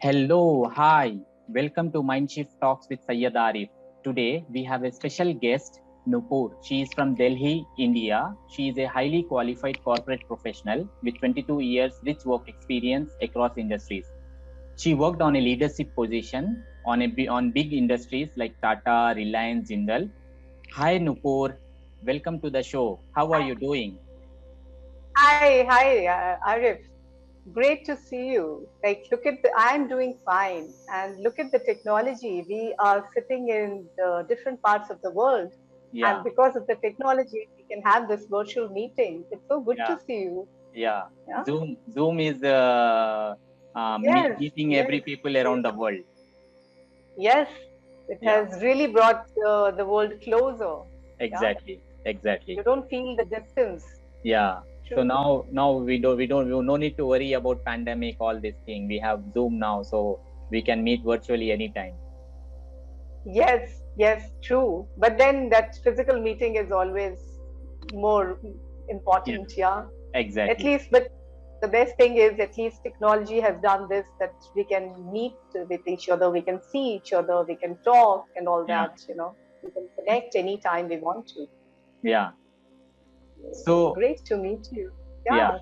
Hello, hi. Welcome to Mindshift Talks with Syed Arif. Today we have a special guest, Nupur. She is from Delhi, India. She is a highly qualified corporate professional with 22 years rich work experience across industries. She worked on a leadership position on big industries like Tata, Reliance, Jindal. Hi Nupur, welcome to the show. How are you doing? Hi, Arif. Great to see you. I'm doing fine. And look at the technology. We are sitting in the different parts of the world. And Yeah, because of the technology, we can have this virtual meeting. It's so good to yeah, see you. yeah. Yeah. Zoom is Yes, meeting yes, every people around the world. yes. It Yeah, has really brought the world closer. Yeah. exactly. You don't feel the distance. Yeah. So True. now we no need to worry about pandemic, all this thing. We have Zoom now, so we can meet virtually anytime. Yes, true. But then that physical meeting is always more Yeah, important. Yeah. At exactly. least, but the best thing is at least technology has done this, that we can meet with each other, we can see each other, we can talk and all Yeah, that. We can connect anytime we want to. yeah. So Great to meet you. yeah. Yeah.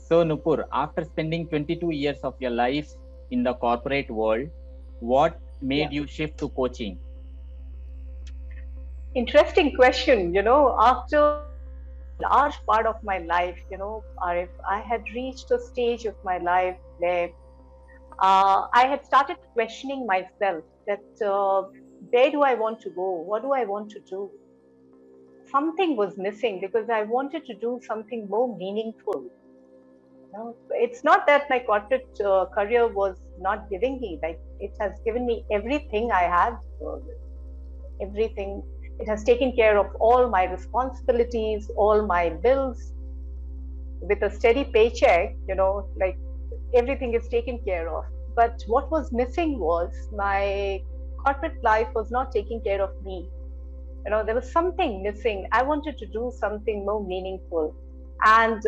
So Nupur, after spending 22 years of your life in the corporate world, what Yeah. made you shift to coaching? Interesting question. After a large part of my life, Arif, I had reached a stage of my life where I had started questioning myself that where do I want to go? What do I want to do? Something was missing because I wanted to do something more meaningful. It's not that my corporate career was not giving me, like, it has given me everything I had, everything. It has taken care of all my responsibilities, all my bills with a steady paycheck, like everything is taken care of. But what was missing was my corporate life was not taking care of me. There was something missing. I wanted to do something more meaningful. And,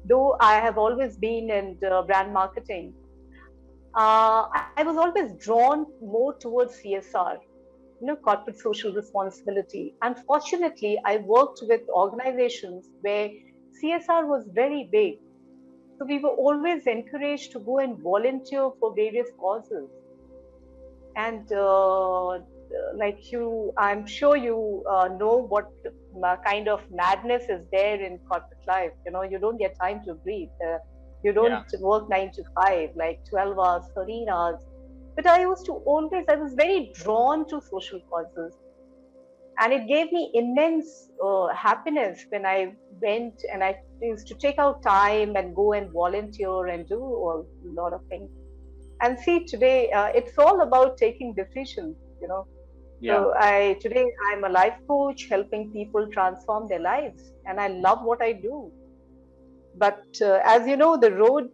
though I have always been in brand marketing, I was always drawn more towards CSR, corporate social responsibility. And fortunately, I worked with organizations where CSR was very big. So we were always encouraged to go and volunteer for various causes. And like I'm sure you know what kind of madness is there in corporate life. You don't get time to breathe. You Yeah, don't work 9 to 5, like 12 hours, 13 hours. But I was very drawn to social causes. And it gave me immense happiness when I went and I used to take out time and go and volunteer and do a lot of things. And see, today it's all about taking decisions. yeah, So today I'm a life coach helping people transform their lives, and I love what I do. But as you know, the road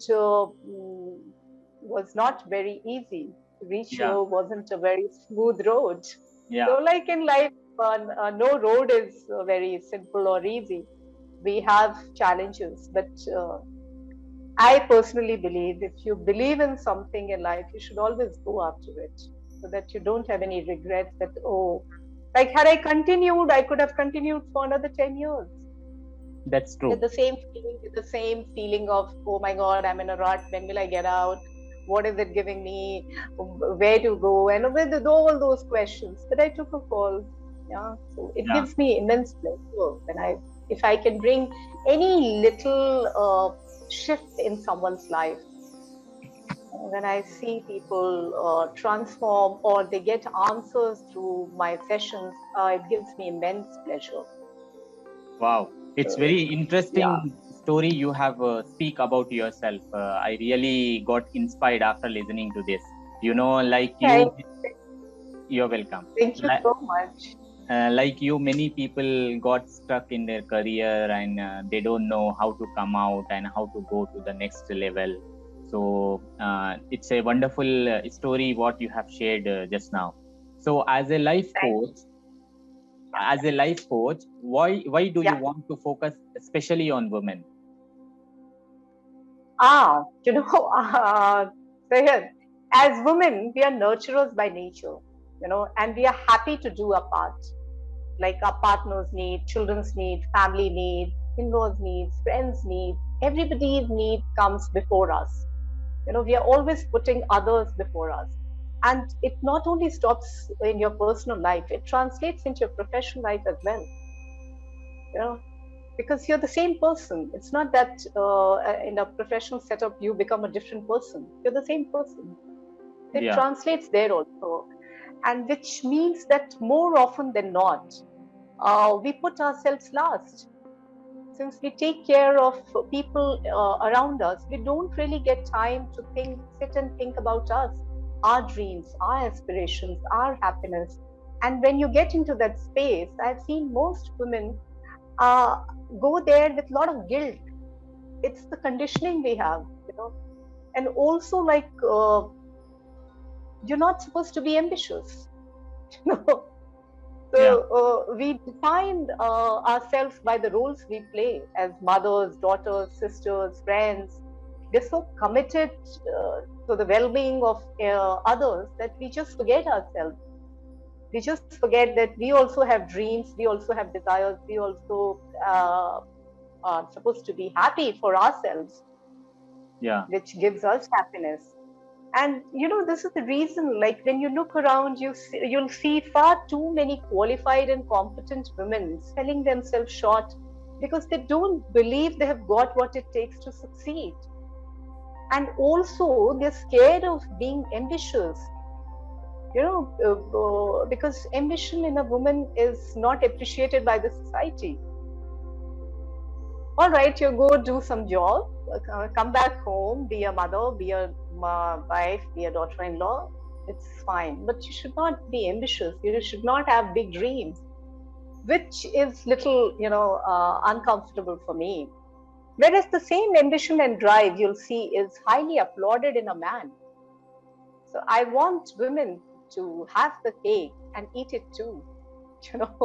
was not very easy. To reach yeah, here wasn't a very smooth road. So yeah, like in life, no road is very simple or easy. We have challenges, but I personally believe if you believe in something in life, you should always go after it so that you don't have any regrets that, oh, like had I continued, I could have continued for another 10 years that's true. with the same feeling of, oh my God, I'm in a rut. When will I get out? What is it giving me? Where to go? And with all those questions. But I took a call. Yeah. So it Yeah, gives me immense pleasure if I can bring any little shift in someone's life. When I see people transform or they get answers through my sessions, it gives me immense pleasure. wow. It's So, very yeah. interesting story you have speak about yourself. I really got inspired after listening to this. Like Thank, you're welcome. thank you so much. Like you, many people got stuck in their career and they don't know how to come out and how to go to the next level. So it's a wonderful story what you have shared just now. So Thank you. as a life coach, why do you Yeah. want to focus especially on women? Ah, you know, uh, So here, as women, we are nurturers by nature, and we are happy to do our part. Like our partners need, children's need, family need, in-laws needs, friends need. Everybody's need comes before us. We are always putting others before us. And it not only stops in your personal life, it translates into your professional life as well. You know, because you're the same person. It's not that in a professional setup you become a different person. You're the same person. It Yeah. translates there also, and which means that more often than not, we put ourselves last. Since we take care of people around us, we don't really get time to sit and think about us, our dreams, our aspirations, our happiness. And when you get into that space, I've seen most women uh, go there with a lot of guilt. It's the conditioning we have. And also, like, you're not supposed to be ambitious. you know So Yeah. we define ourselves by the roles we play as mothers, daughters, sisters, friends. We're so committed to the well-being of others that we just forget ourselves. We just forget that we also have dreams, we also have desires, we also are supposed to be happy for ourselves, Yeah. which gives us happiness. And this is the reason, like when you look around, you'll see far too many qualified and competent women selling themselves short because they don't believe they have got what it takes to succeed. And also they're scared of being ambitious, because ambition in a woman is not appreciated by the society. All right, you go do some job, come back home, be a mother, be a wife, be a daughter-in-law. It's fine, but you should not be ambitious. You should not have big dreams, which is little, uncomfortable for me. Whereas the same ambition and drive you'll see is highly applauded in a man. So I want women to have the cake and eat it too. You know,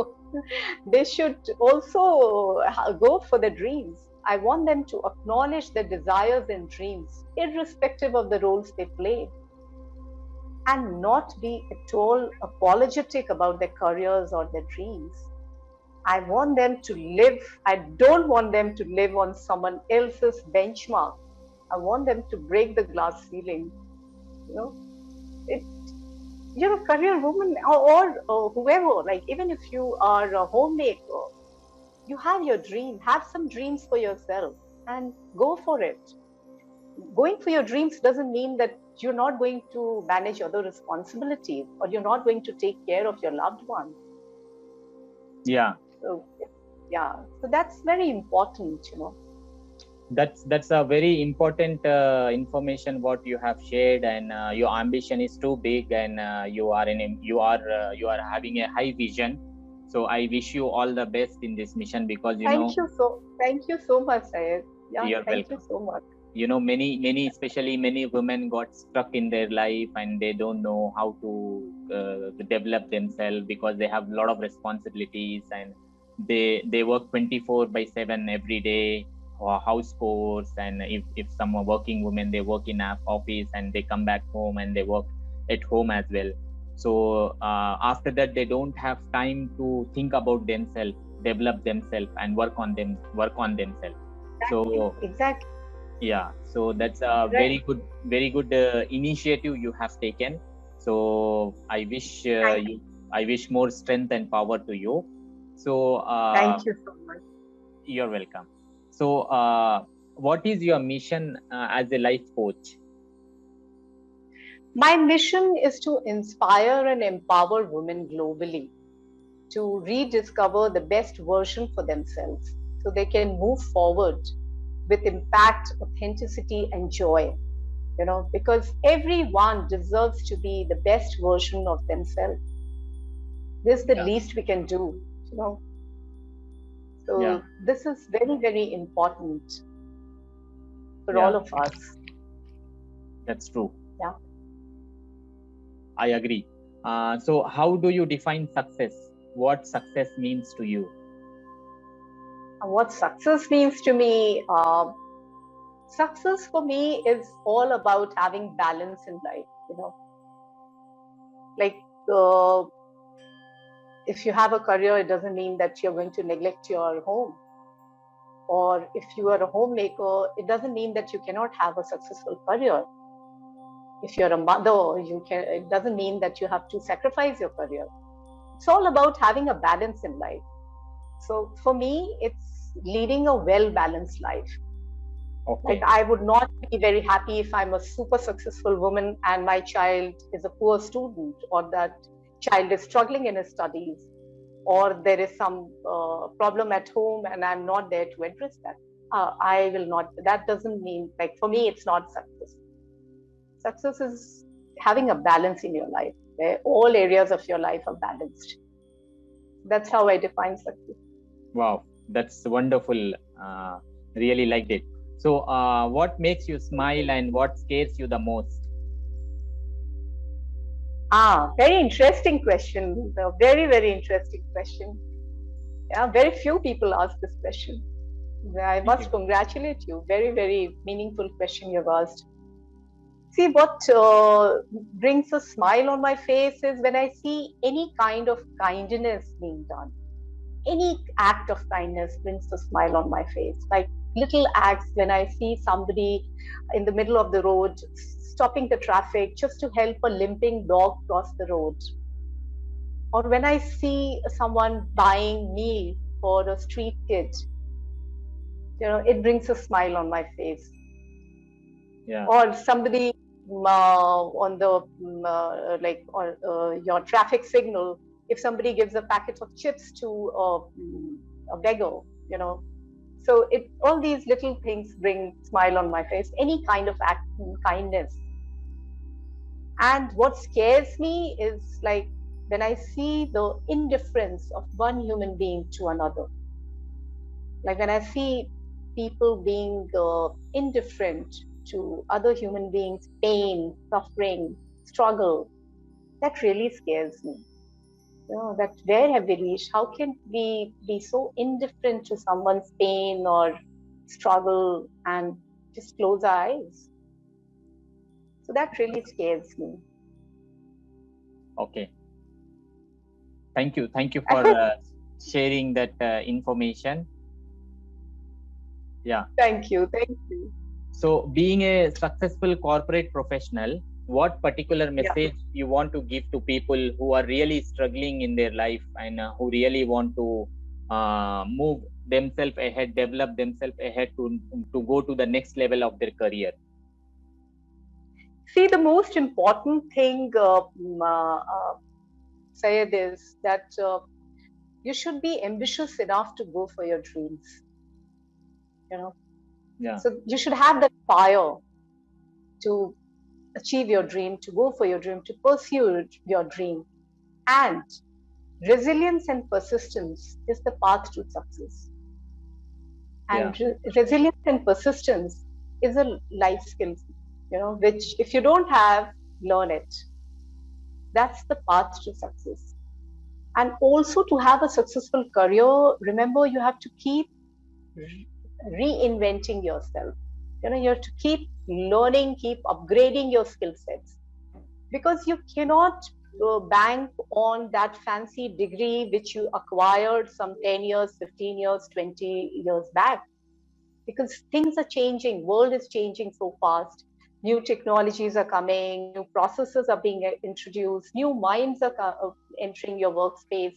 they should also go for their dreams. I want them to acknowledge their desires and dreams, irrespective of the roles they play, and not be at all apologetic about their careers or their dreams. I want them to live, I don't want them to live on someone else's benchmark. I want them to break the glass ceiling. You know, it, you're a career woman, or whoever, like even if you are a homemaker, you have your dream, have some dreams for yourself and go for it. Going for your dreams doesn't mean that you're not going to manage other responsibilities or you're not going to take care of your loved one. Yeah. So, yeah, so that's very important. That's a very important information what you have shared, and your ambition is too big, and you are having a high vision. So I wish you all the best in this mission, because thank you so much, Syed. Yeah, you're thank welcome. you so much. Many especially many women got stuck in their life and they don't know how to develop themselves, because they have a lot of responsibilities, and they work 24/7 every day, or house chores, and if some are working women, they work in an office and they come back home and they work at home as well. So after that they don't have time to think about themselves, develop themselves, and work on themselves. So Exactly. yeah, so that's a Right. very good initiative you have taken. So I wish more strength and power to you. So Thank you so much. you're welcome. So what is your mission as a life coach? My mission is to inspire and empower women globally to rediscover the best version for themselves so they can move forward with impact, authenticity, and joy. Because everyone deserves to be the best version of themselves. This is the Yeah, least we can do, you know. yeah, So this is very, very important for yeah, all of us. that's true. Yeah. I agree. So how do you define success? What success means to you? What success means to me, Success for me is all about having balance in life, like uh, if you have a career, it doesn't mean that you're going to neglect your home. Or if you are a homemaker, it doesn't mean that you cannot have a successful career. If you're a mother, it doesn't mean that you have to sacrifice your career. It's all about having a balance in life. So for me, it's leading a well balanced life. Like, Okay. I would not be very happy if I'm a super successful woman and my child is a poor student, or that child is struggling in his studies, or there is some problem at home and I'm not there to address that. I will not, that doesn't mean, like, for me, it's not success. Success is having a balance in your life where all areas of your life are balanced. That's how I define success. Wow, that's wonderful. Really liked it. So, what makes you smile and what scares you the most? Very interesting question. A very, very interesting question. Yeah, very few people ask this question. I Thank must you. congratulate you. Very, very meaningful question you've asked. See, what brings a smile on my face is when I see any kind of kindness being done. Any act of kindness brings a smile on my face. Like little acts when I see somebody in the middle of the road stopping the traffic just to help a limping dog cross the road. Or when I see someone buying meal for a street kid, it brings a smile on my face. Yeah. Or somebody on the on your traffic signal, if somebody gives a packet of chips to a beggar, you know so it all these little things bring smile on my face, any kind of act kindness. And what scares me is, like, when I see the indifference of one human being to another, like when I see people being indifferent to other human beings' pain, suffering, struggle, that really scares me. That where have we reached? How can we be so indifferent to someone's pain or struggle and just close our eyes? So that really scares me. Okay. Thank you. Thank you I for hope. sharing that information. Yeah. Thank you. Thank you. So, being a successful corporate professional, what particular Yeah. message you want to give to people who are really struggling in their life and who really want to move themselves ahead, develop themselves ahead to go to the next level of their career? See, the most important thing, Syed, is that you should be ambitious enough to go for your dreams. You know, Yeah. so you should have that fire to achieve your dream, to go for your dream, to pursue your dream. And resilience and persistence is the path to success. Yeah. And resilience and persistence is a life skill, which if you don't have, learn it. That's the path to success. And also, to have a successful career, remember, you have to keep reinventing yourself. You have to keep learning, keep upgrading your skill sets, because you cannot bank on that fancy degree which you acquired some 10 years, 15 years, 20 years back, because things are changing, world is changing so fast. New technologies are coming, new processes are being introduced, new minds are entering your workspace.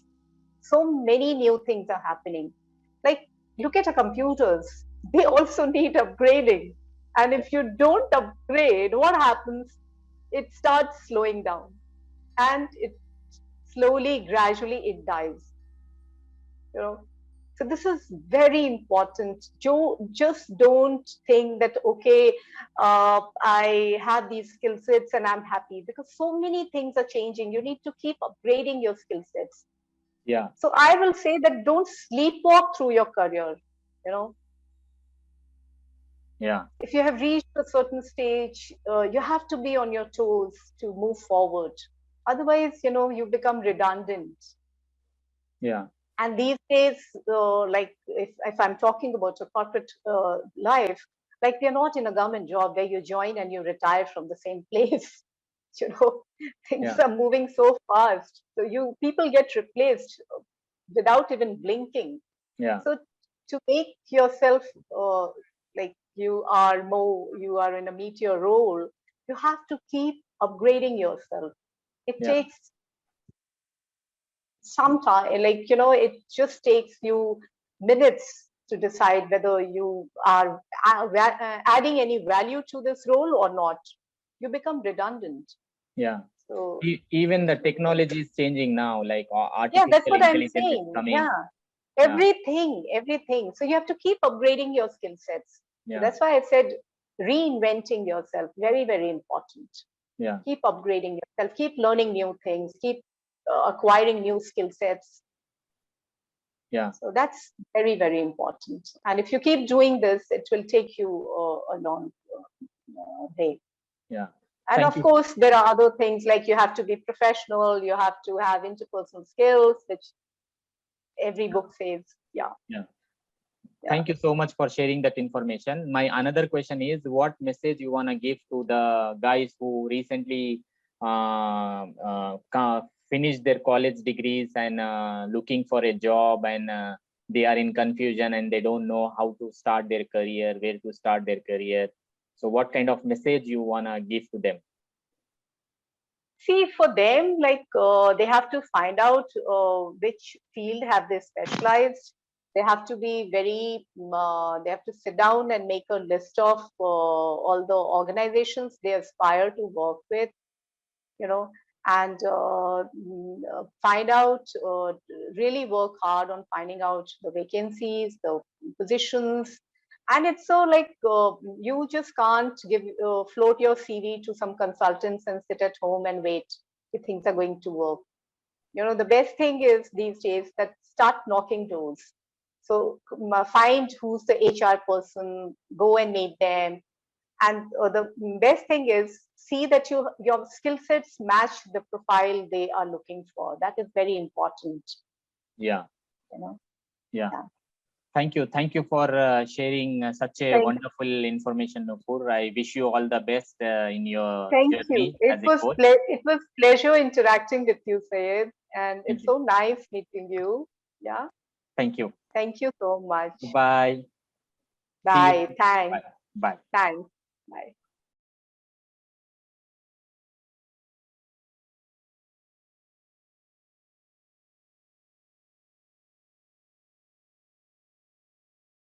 So many new things are happening. Like, look at our computers, they also need upgrading. And if you don't upgrade, what happens? It starts slowing down, and it slowly, gradually, it dies. You know, so this is very important. Just don't think that, okay, I have these skill sets and I'm happy, because so many things are changing. You need to keep upgrading your skill sets. Yeah. So I will say that don't sleepwalk through your career. You know, Yeah. if you have reached a certain stage, you have to be on your toes to move forward. Otherwise, you become redundant. Yeah. And these days, like if I'm talking about a corporate life, Like we are not in a government job where you join and you retire from the same place. You know, things Yeah. are moving so fast. So people get replaced without even blinking. Yeah. So to make yourself like you are in a meteor role, you have to keep upgrading yourself. It Yeah. takes some time, like, it just takes you minutes to decide whether you are adding any value to this role or not. You become redundant. Yeah. So Even the technology is changing now, like yeah, that's artificial what I'm intelligence is saying. coming. Yeah, Yeah. everything. So you have to keep upgrading your skill sets. So Yeah. that's why I said reinventing yourself, very, very important. Yeah. Keep upgrading yourself, keep learning new things, keep acquiring new skill sets. Yeah. So that's very, very important. And if you keep doing this, it will take you a long way. Yeah. And Thank of you. course, there are other things like you have to be professional, you have to have interpersonal skills, which every Yeah. book says. Yeah, Yeah. yeah. Thank you so much for sharing that information. My another question is, what message you wanna give to the guys who recently finished their college degrees and looking for a job, and they are in confusion and they don't know how to start their career, where to start their career. So what kind of message you wanna give to them? See, for them, like they have to find out which field have they specialized. They have to be they have to sit down and make a list of all the organizations they aspire to work with, you know, and find out, really work hard on finding out the vacancies, the positions. And it's so like you just can't float your CV to some consultants and sit at home and wait if things are going to work. The best thing is these days that start knocking doors. So find who's the HR person, go and meet them, and the best thing is see that your skill sets match the profile they are looking for. That is very important. Yeah. you know Yeah. yeah. Thank you for sharing such a thank wonderful information, Nupur. I wish you all the best in your thank you. journey it as a was coach. it was pleasure interacting with you, Syed, and Thank it's you. so nice meeting you. Yeah, Thank you. thank you so much. Bye. See you. Bye. Thanks. Bye. Bye. Thanks. Bye.